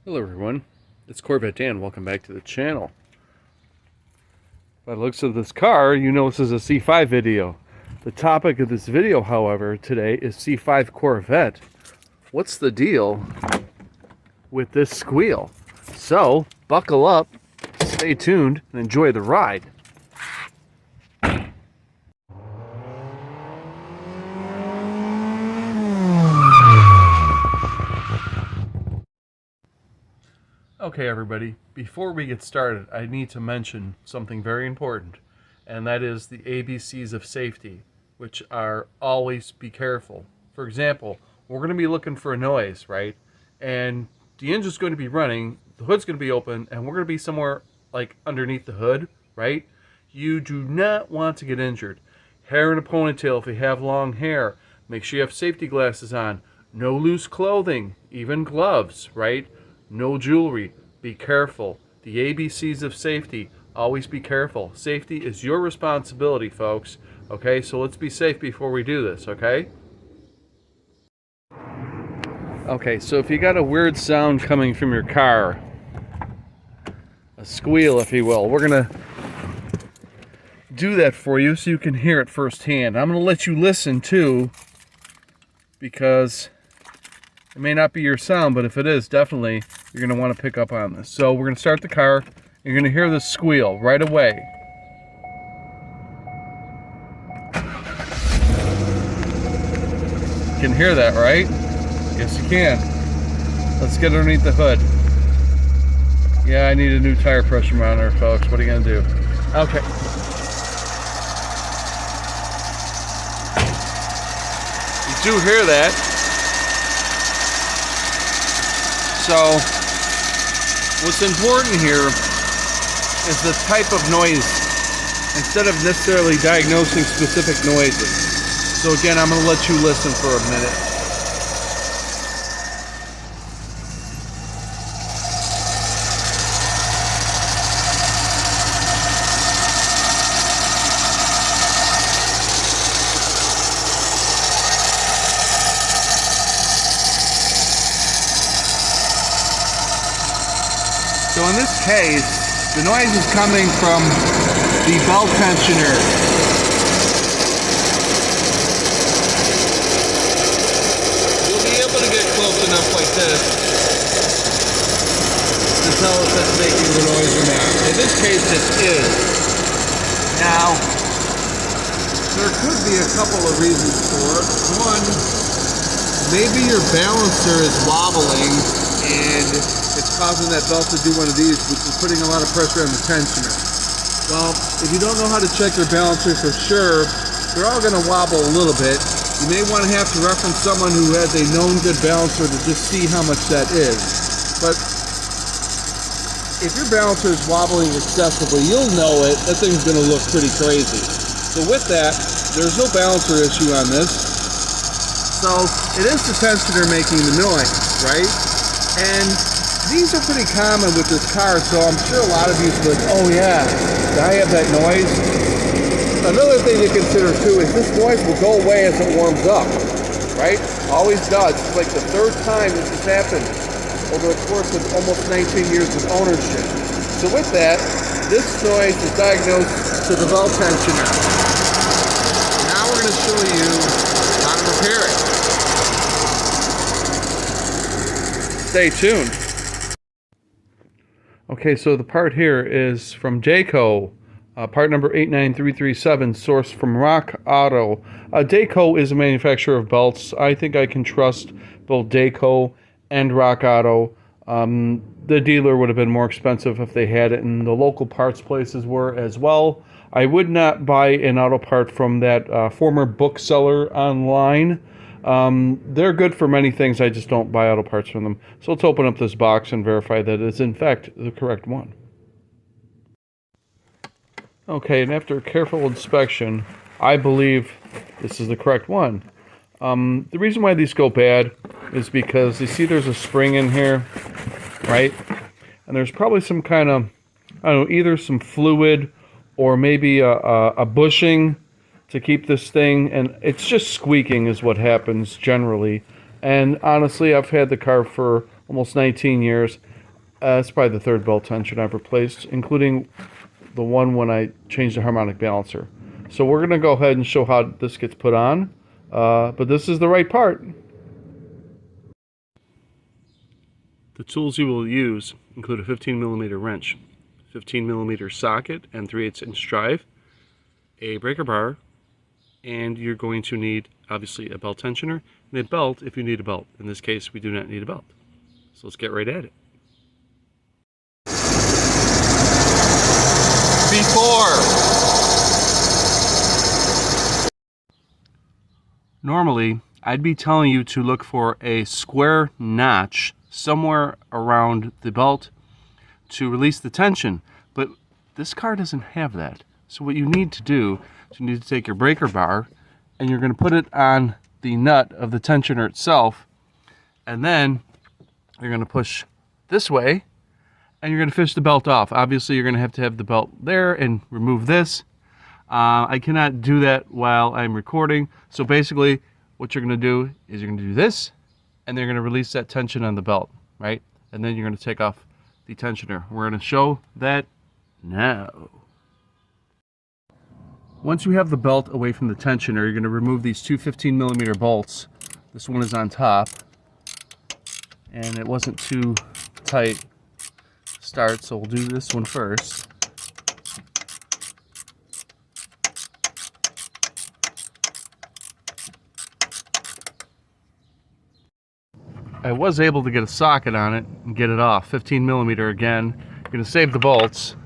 Hello everyone, it's Corvette Dan. Welcome back to the channel. By the looks of this car, you know this is a C5 video. The topic of this video, however, today is C5 Corvette. What's the deal with this squeal? So, buckle up, stay tuned, and enjoy the ride. Okay everybody, before we get started, I need to mention something very important, and that is the ABCs of safety, which are always be careful. For example, we're going to be looking for a noise, right? And the engine's going to be running, the hood's going to be open, and we're going to be somewhere like underneath the hood, right? You do not want to get injured. Hair in a ponytail if you have long hair. Make sure you have safety glasses on. No loose clothing, even gloves, right? No jewelry. Be careful. The ABCs of safety. Always be careful. Safety is your responsibility, folks. Okay, so let's be safe before we do this, okay? Okay, so if you got a weird sound coming from your car, a squeal, if you will, we're going to do that for you so you can hear it firsthand. I'm going to let you listen, too, because it may not be your sound, but if it is, definitely you're going to want to pick up on this. So we're going to start the car. You're going to hear this squeal right away. You can hear that, right? Yes, you can. Let's get underneath the hood. Yeah, I need a new tire pressure monitor, folks. What are you going to do? Okay. You do hear that. So, what's important here is the type of noise instead of necessarily diagnosing specific noises. So again, I'm going to let you listen for a minute. So in this case, the noise is coming from the belt tensioner. You'll be able to get close enough like this to tell if it's making the noise or not. In this case, it is. Now, there could be a couple of reasons for it. One, maybe your balancer is wobbling and it's causing that belt to do one of these, which is putting a lot of pressure on the tensioner. Well, if you don't know how to check your balancer for sure, they're all going to wobble a little bit. You may want to have to reference someone who has a known good balancer to just see how much that is. But if your balancer is wobbling excessively, you'll know it. That thing's going to look pretty crazy. So with that, there's no balancer issue on this. So it is the tensioner making the noise, right? And these are pretty common with this car, so I'm sure a lot of you will be like, oh yeah, I have that noise. Another thing to consider too is this noise will go away as it warms up, right? Always does. It's like the third time this has happened over the course of almost 19 years of ownership. So with that, this noise is diagnosed to the belt tensioner. Now we're going to show you how to repair it. Stay tuned. Okay, so the part here is from Dayco, part number 89337, sourced from Rock Auto. Dayco is a manufacturer of belts. I think I can trust both Dayco and Rock Auto. The dealer would have been more expensive if they had it, and the local parts places were as well. I would not buy an auto part from that former bookseller online. They're good for many things. I just don't buy auto parts from them. So let's open up this box and verify that it's in fact the correct one. Okay, and after a careful inspection, I believe this is the correct one. The reason why these go bad is because you see there's a spring in here, right? And there's probably some kind of, I don't know, either some fluid or maybe a bushing to keep this thing, and it's just squeaking is what happens generally. And honestly, I've had the car for almost 19 years. It's probably the third belt tension I've replaced, including the one when I changed the harmonic balancer. So we're going to go ahead and show how this gets put on, but this is the right part. The tools you will use include a 15mm wrench, 15mm socket and 3/8" drive, a breaker bar, and you're going to need obviously a belt tensioner and a belt if you need a belt. In this case, we do not need a belt. So let's get right at it. Normally, I'd be telling you to look for a square notch somewhere around the belt to release the tension, but this car doesn't have that. So what you need to do is you need to take your breaker bar and you're going to put it on the nut of the tensioner itself, and then you're going to push this way and you're going to fish the belt off. Obviously, you're going to have the belt there and remove this. I cannot do that while I'm recording. So basically, what you're going to do is you're going to do this, and then you're going to release that tension on the belt, right? And then you're going to take off the tensioner. We're going to show that now. Once you have the belt away from the tensioner, you're going to remove these two 15mm bolts. This one is on top, and it wasn't too tight to start, so we'll do this one first. I was able to get a socket on it and get it off. 15mm again. You're going to save the bolts,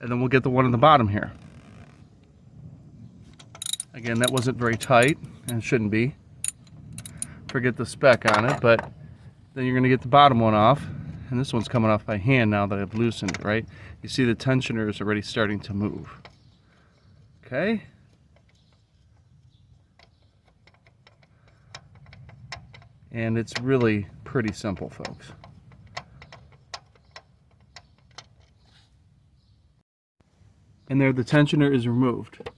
and then we'll get the one on the bottom here. Again, that wasn't very tight, and shouldn't be. Forget the spec on it, but then you're going to get the bottom one off, and this one's coming off by hand now that I've loosened it, right? You see the tensioner is already starting to move. Okay? And it's really pretty simple, folks. And there, the tensioner is removed.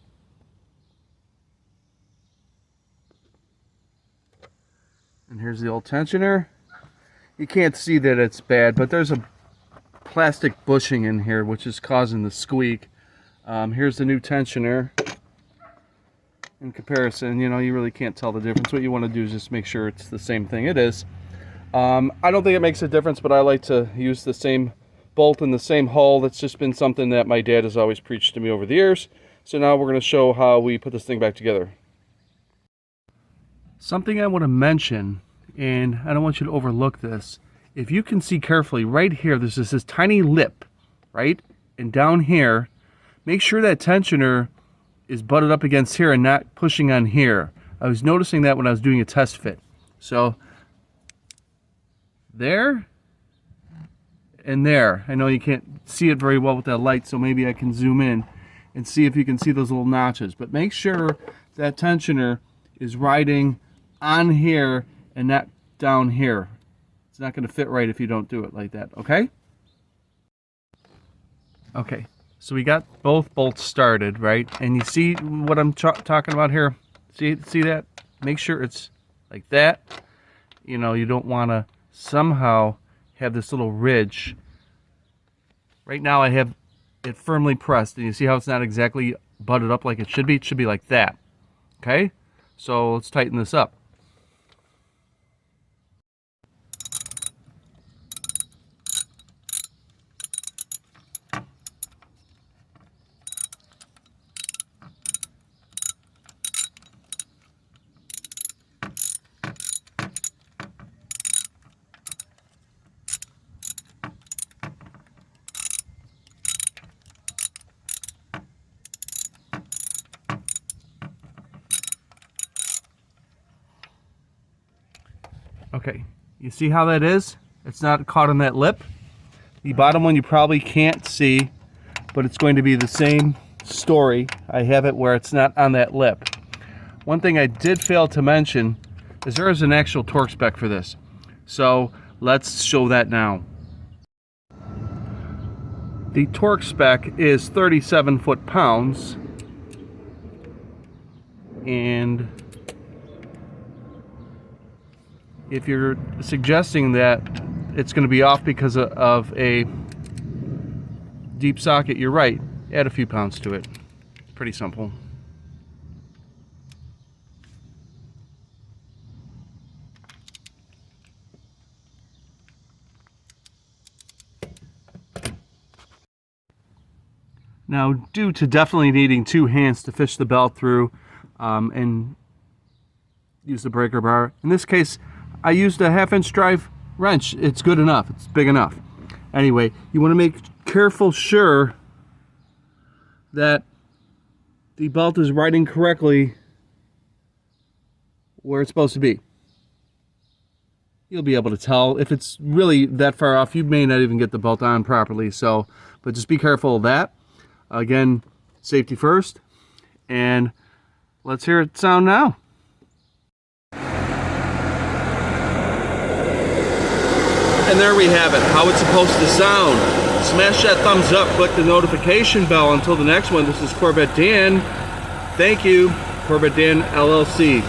And here's the old tensioner. You can't see that it's bad, but there's a plastic bushing in here which is causing the squeak. Here's the new tensioner. In comparison, you know, you really can't tell the difference. What you want to do is just make sure it's the same thing. It is. I don't think it makes a difference, but I like to use the same bolt in the same hole. That's just been something that my dad has always preached to me over the years. So now we're going to show how we put this thing back together. Something I want to mention, and I don't want you to overlook this. If you can see carefully, right here, there's this tiny lip, right? And down here, make sure that tensioner is butted up against here and not pushing on here. I was noticing that when I was doing a test fit. So there and there. I know you can't see it very well with that light, so maybe I can zoom in and see if you can see those little notches. But make sure that tensioner is riding on here and not down here. It's not going to fit right if you don't do it like that, okay? Okay. So we got both bolts started, right? And you see what I'm talking about here? See that? Make sure it's like that. You know, you don't want to somehow have this little ridge. Right now I have it firmly pressed, and you see how it's not exactly butted up like it should be? It should be like that. Okay? So let's tighten this up. Okay, you see how that is? It's not caught on that lip. The bottom one you probably can't see, but it's going to be the same story. I have it where it's not on that lip. One thing I did fail to mention is there is an actual torque spec for this. So let's show that now. The torque spec is 37 foot-pounds, and if you're suggesting that it's going to be off because of a deep socket, you're right. Add a few pounds to it. It's pretty simple. Now, due to definitely needing two hands to fish the belt through and use the breaker bar, in this case, I used a 1/2-inch drive wrench. It's good enough. It's big enough. Anyway, you want to make sure that the belt is riding correctly where it's supposed to be. You'll be able to tell. If it's really that far off, you may not even get the belt on properly. So, but just be careful of that. Again, safety first, and let's hear it sound now. And there we have it, how it's supposed to sound. Smash that thumbs up, click the notification bell. Until the next one, this is Corvette Dan. Thank you, Corvette Dan L.L.C.